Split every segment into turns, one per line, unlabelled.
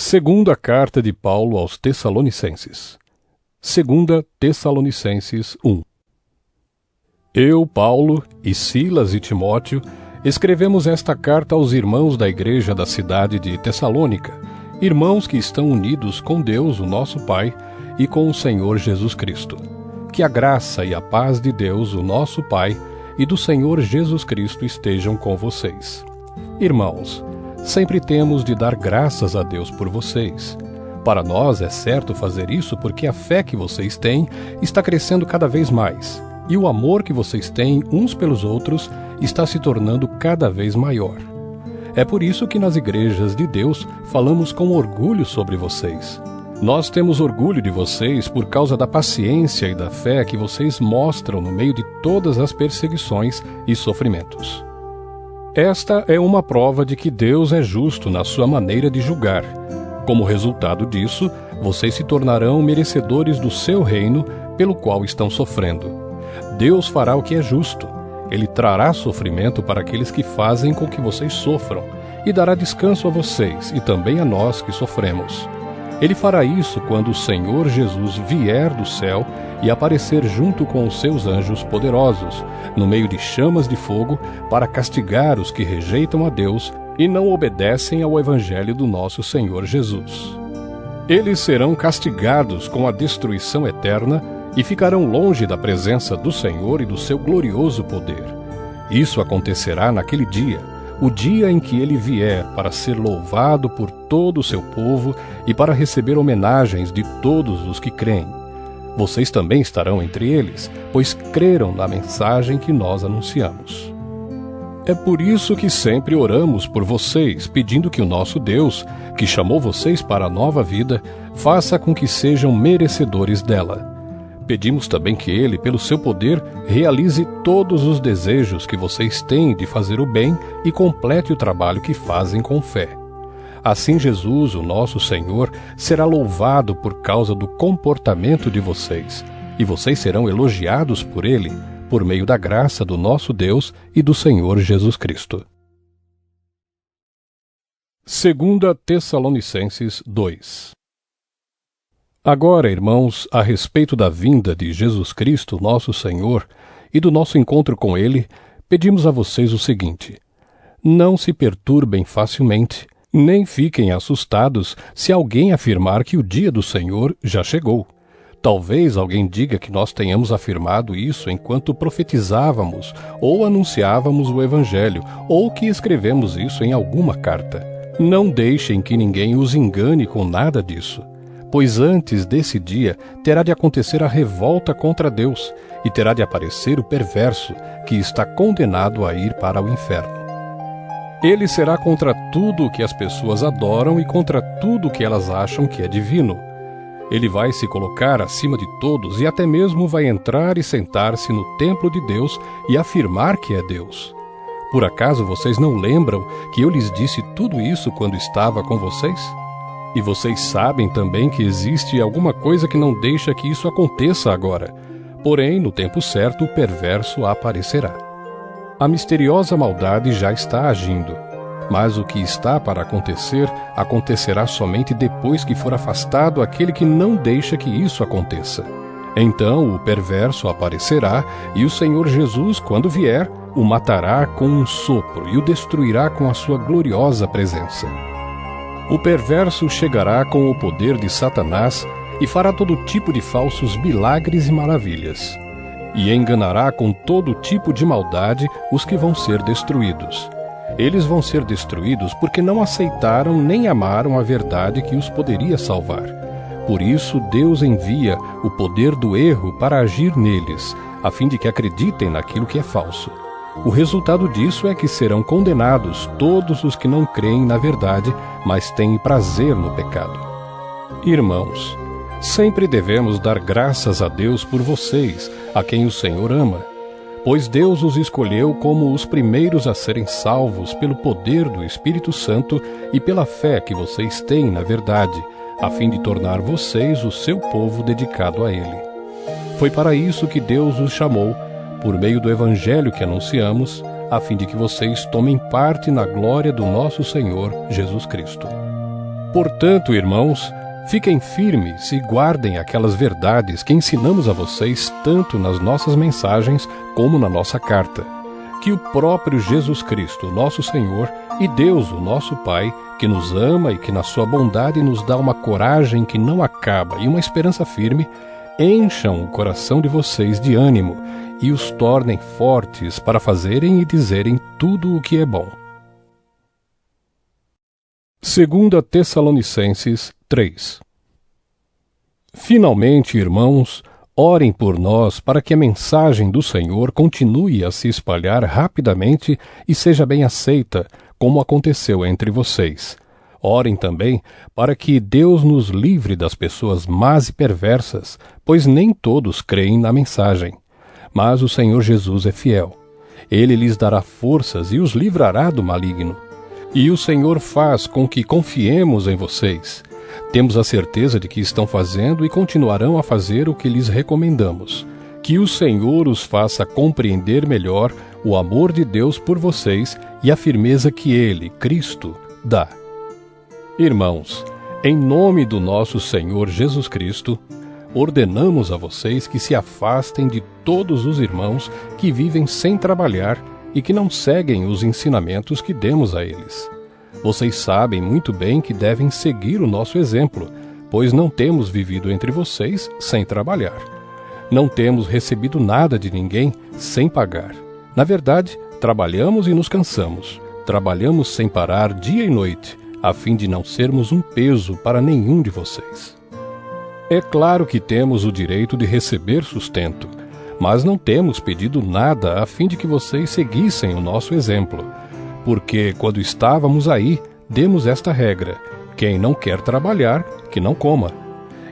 Segunda carta de Paulo aos Tessalonicenses. Segunda Tessalonicenses 1. Eu, Paulo, e Silas e Timóteo, escrevemos esta carta aos irmãos da igreja da cidade de Tessalônica, irmãos que estão unidos com Deus, o nosso Pai, e com o Senhor Jesus Cristo. Que a graça e a paz de Deus, o nosso Pai, e do Senhor Jesus Cristo estejam com vocês. Irmãos, sempre temos de dar graças a Deus por vocês. Para nós é certo fazer isso porque a fé que vocês têm está crescendo cada vez mais, e o amor que vocês têm uns pelos outros está se tornando cada vez maior. É por isso que nas igrejas de Deus falamos com orgulho sobre vocês. Nós temos orgulho de vocês por causa da paciência e da fé que vocês mostram no meio de todas as perseguições e sofrimentos. Esta é uma prova de que Deus é justo na sua maneira de julgar. Como resultado disso, vocês se tornarão merecedores do seu reino pelo qual estão sofrendo. Deus fará o que é justo. Ele trará sofrimento para aqueles que fazem com que vocês sofram e dará descanso a vocês e também a nós que sofremos. Ele fará isso quando o Senhor Jesus vier do céu e aparecer junto com os seus anjos poderosos, no meio de chamas de fogo, para castigar os que rejeitam a Deus e não obedecem ao Evangelho do nosso Senhor Jesus. Eles serão castigados com a destruição eterna e ficarão longe da presença do Senhor e do seu glorioso poder. Isso acontecerá naquele dia, o dia em que ele vier para ser louvado por todo o seu povo e para receber homenagens de todos os que creem. Vocês também estarão entre eles, pois creram na mensagem que nós anunciamos. É por isso que sempre oramos por vocês, pedindo que o nosso Deus, que chamou vocês para a nova vida, faça com que sejam merecedores dela. Pedimos também que Ele, pelo seu poder, realize todos os desejos que vocês têm de fazer o bem e complete o trabalho que fazem com fé. Assim Jesus, o nosso Senhor, será louvado por causa do comportamento de vocês, e vocês serão elogiados por Ele, por meio da graça do nosso Deus e do Senhor Jesus Cristo. Segunda Tessalonicenses 2. Agora, irmãos, a respeito da vinda de Jesus Cristo, nosso Senhor, e do nosso encontro com Ele, pedimos a vocês o seguinte: não se perturbem facilmente, nem fiquem assustados se alguém afirmar que o dia do Senhor já chegou. Talvez alguém diga que nós tenhamos afirmado isso enquanto profetizávamos ou anunciávamos o Evangelho, ou que escrevemos isso em alguma carta. Não deixem que ninguém os engane com nada disso. Pois antes desse dia terá de acontecer a revolta contra Deus, e terá de aparecer o perverso, que está condenado a ir para o inferno. Ele será contra tudo o que as pessoas adoram e contra tudo o que elas acham que é divino. Ele vai se colocar acima de todos e até mesmo vai entrar e sentar-se no templo de Deus e afirmar que é Deus. Por acaso vocês não lembram que eu lhes disse tudo isso quando estava com vocês? E vocês sabem também que existe alguma coisa que não deixa que isso aconteça agora. Porém, no tempo certo, o perverso aparecerá. A misteriosa maldade já está agindo, mas o que está para acontecer, acontecerá somente depois que for afastado aquele que não deixa que isso aconteça. Então o perverso aparecerá, e o Senhor Jesus, quando vier, o matará com um sopro e o destruirá com a sua gloriosa presença. O perverso chegará com o poder de Satanás e fará todo tipo de falsos milagres e maravilhas, e enganará com todo tipo de maldade os que vão ser destruídos. Eles vão ser destruídos porque não aceitaram nem amaram a verdade que os poderia salvar. Por isso Deus envia o poder do erro para agir neles, a fim de que acreditem naquilo que é falso. O resultado disso é que serão condenados todos os que não creem na verdade, mas têm prazer no pecado. Irmãos, sempre devemos dar graças a Deus por vocês, a quem o Senhor ama, pois Deus os escolheu como os primeiros a serem salvos pelo poder do Espírito Santo e pela fé que vocês têm na verdade, a fim de tornar vocês o seu povo dedicado a Ele. Foi para isso que Deus os chamou, por meio do Evangelho que anunciamos, a fim de que vocês tomem parte na glória do nosso Senhor Jesus Cristo. Portanto, irmãos, fiquem firmes e guardem aquelas verdades que ensinamos a vocês tanto nas nossas mensagens como na nossa carta. Que o próprio Jesus Cristo, nosso Senhor, e Deus, o nosso Pai, que nos ama e que na sua bondade nos dá uma coragem que não acaba e uma esperança firme, encham o coração de vocês de ânimo e os tornem fortes para fazerem e dizerem tudo o que é bom. 2 Tessalonicenses 3. Finalmente, irmãos, orem por nós para que a mensagem do Senhor continue a se espalhar rapidamente e seja bem aceita, como aconteceu entre vocês. Orem também para que Deus nos livre das pessoas más e perversas, pois nem todos creem na mensagem. Mas o Senhor Jesus é fiel. Ele lhes dará forças e os livrará do maligno. E o Senhor faz com que confiemos em vocês. Temos a certeza de que estão fazendo e continuarão a fazer o que lhes recomendamos. Que o Senhor os faça compreender melhor o amor de Deus por vocês e a firmeza que Ele, Cristo, dá. Irmãos, em nome do nosso Senhor Jesus Cristo, ordenamos a vocês que se afastem de todos os irmãos que vivem sem trabalhar e que não seguem os ensinamentos que demos a eles. Vocês sabem muito bem que devem seguir o nosso exemplo, pois não temos vivido entre vocês sem trabalhar. Não temos recebido nada de ninguém sem pagar. Na verdade, trabalhamos e nos cansamos. Trabalhamos sem parar dia e noite, a fim de não sermos um peso para nenhum de vocês. É claro que temos o direito de receber sustento, mas não temos pedido nada a fim de que vocês seguissem o nosso exemplo. Porque, quando estávamos aí, demos esta regra: quem não quer trabalhar, que não coma.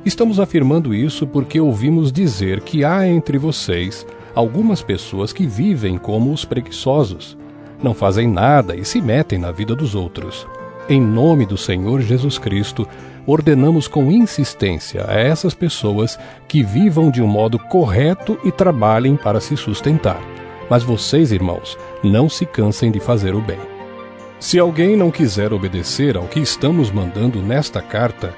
Estamos afirmando isso porque ouvimos dizer que há entre vocês algumas pessoas que vivem como os preguiçosos. Não fazem nada e se metem na vida dos outros. Em nome do Senhor Jesus Cristo, ordenamos com insistência a essas pessoas que vivam de um modo correto e trabalhem para se sustentar. Mas vocês, irmãos, não se cansem de fazer o bem. Se alguém não quiser obedecer ao que estamos mandando nesta carta,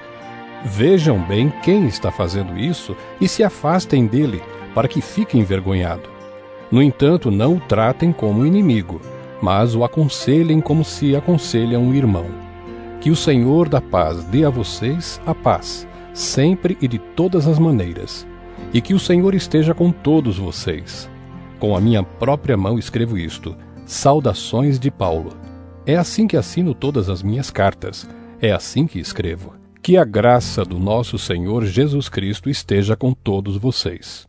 vejam bem quem está fazendo isso e se afastem dele, para que fique envergonhado. No entanto, não o tratem como inimigo, mas o aconselhem como se aconselha um irmão. Que o Senhor da paz dê a vocês a paz, sempre e de todas as maneiras, e que o Senhor esteja com todos vocês. Com a minha própria mão escrevo isto: saudações de Paulo. É assim que assino todas as minhas cartas, é assim que escrevo. Que a graça do nosso Senhor Jesus Cristo esteja com todos vocês.